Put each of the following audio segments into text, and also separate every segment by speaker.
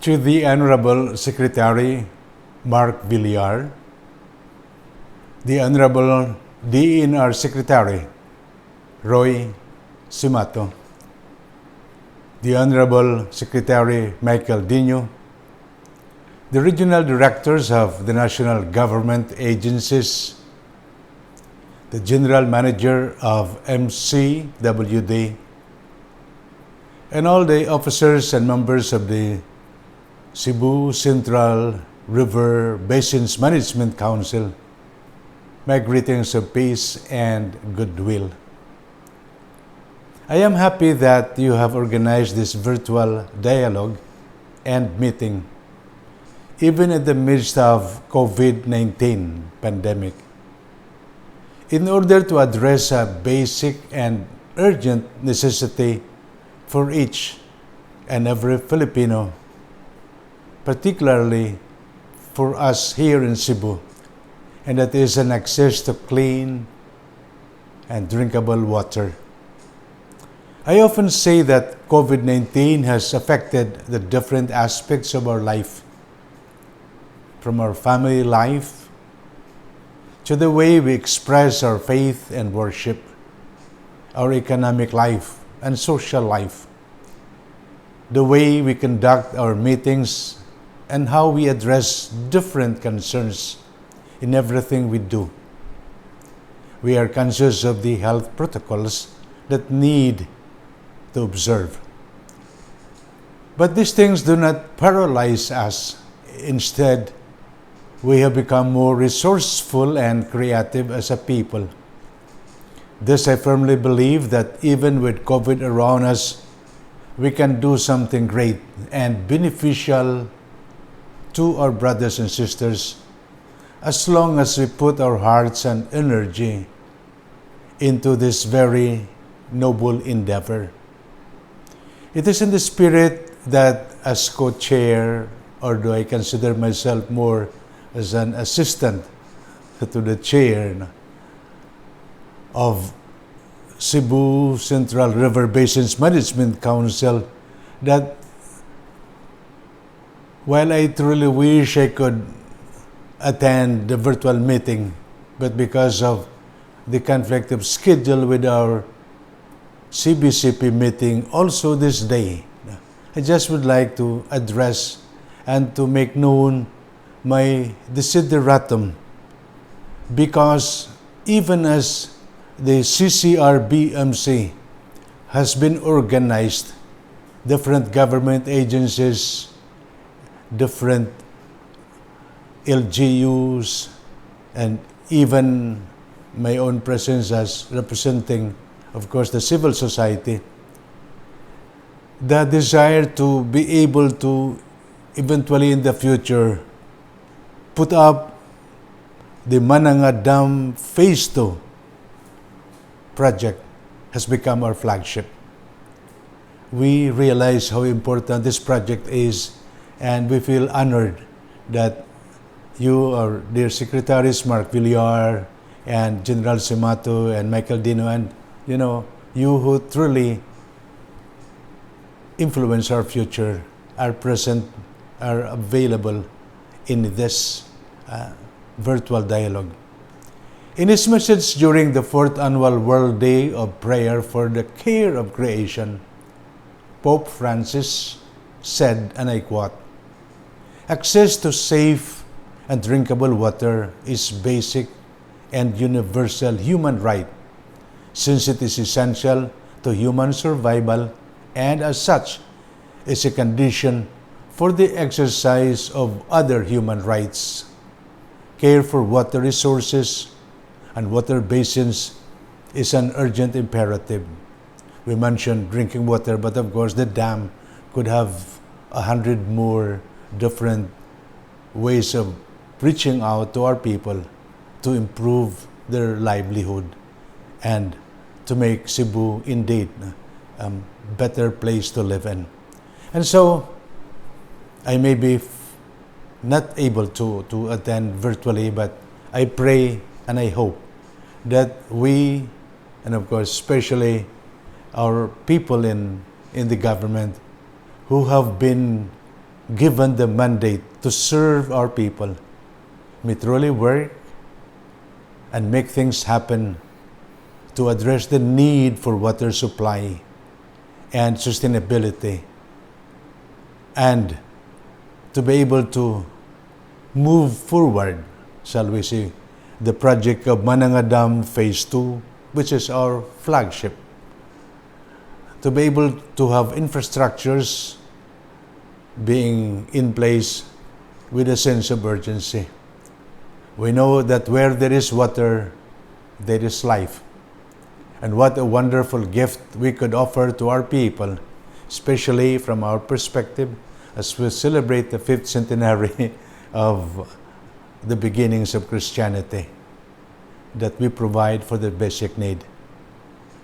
Speaker 1: To the Honorable Secretary Mark Villar, the Honorable DENR Secretary Roy Simato, the Honorable Secretary Michael Dino, the Regional Directors of the National Government Agencies, the General Manager of MCWD, and all the officers and members of the Cebu Central River Basins Management Council, my greetings of peace and goodwill. I am happy that you have organized this virtual dialogue and meeting, even in the midst of COVID-19 pandemic, in order to address a basic and urgent necessity for each and every Filipino, particularly for us here in Cebu, and that is an access to clean and drinkable water. I often say that COVID-19 has affected the different aspects of our life, from our family life to the way we express our faith and worship, our economic life and social life, the way we conduct our meetings, and how we address different concerns in everything we do. We are conscious of the health protocols that need to observe. But these things do not paralyze us. Instead, we have become more resourceful and creative as a people. This I firmly believe, that even with COVID around us, we can do something great and beneficial to our brothers and sisters, as long as we put our hearts and energy into this very noble endeavor. It is in the spirit that, as co-chair, or do I consider myself more as an assistant to the chair of Cebu Central River Basins Management Council, that while I truly wish I could attend the virtual meeting, but because of the conflict of schedule with our CBCP meeting also this day, I just would like to address and to make known my desideratum, because even as the CCRBMC has been organized, different government agencies, different LGUs, and even my own presence as representing, of course, the civil society, the desire to be able to eventually in the future put up the Mananga Dam Phase 2 project has become our flagship. We realize how important this project is, and we feel honored that you, our dear secretaries, Mark Villar and General Simato and Michael Dino, and you who truly influence our future, are present, are available in this virtual dialogue. In his message during the 4th Annual World Day of Prayer for the Care of Creation, Pope Francis said, and I quote, "Access to safe and drinkable water is basic and universal human right, since it is essential to human survival and as such is a condition for the exercise of other human rights. Care for water resources and water basins is an urgent imperative." We mentioned drinking water, but of course the dam could have 100 more different ways of reaching out to our people to improve their livelihood and to make Cebu indeed a better place to live in. And so, I may be not able to attend virtually, but I pray and I hope that we, and of course especially our people in the government who have been given the mandate to serve our people, may truly work and make things happen to address the need for water supply and sustainability, and to be able to move forward, shall we say, the project of Mananga Dam Phase 2, which is our flagship, to be able to have infrastructures being in place with a sense of urgency. We know that where there is water, there is life. And what a wonderful gift we could offer to our people, especially from our perspective, as we celebrate the 5th centenary of the beginnings of Christianity, that we provide for the basic need.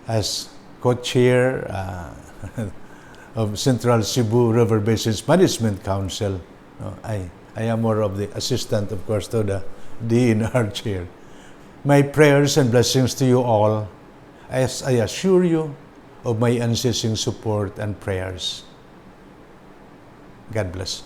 Speaker 1: As co-chair of Central Cebu River Basin's Management Council, I am more of the assistant, of course, to the dean, our chair. My prayers and blessings to you all, as I assure you of my unceasing support and prayers. God bless.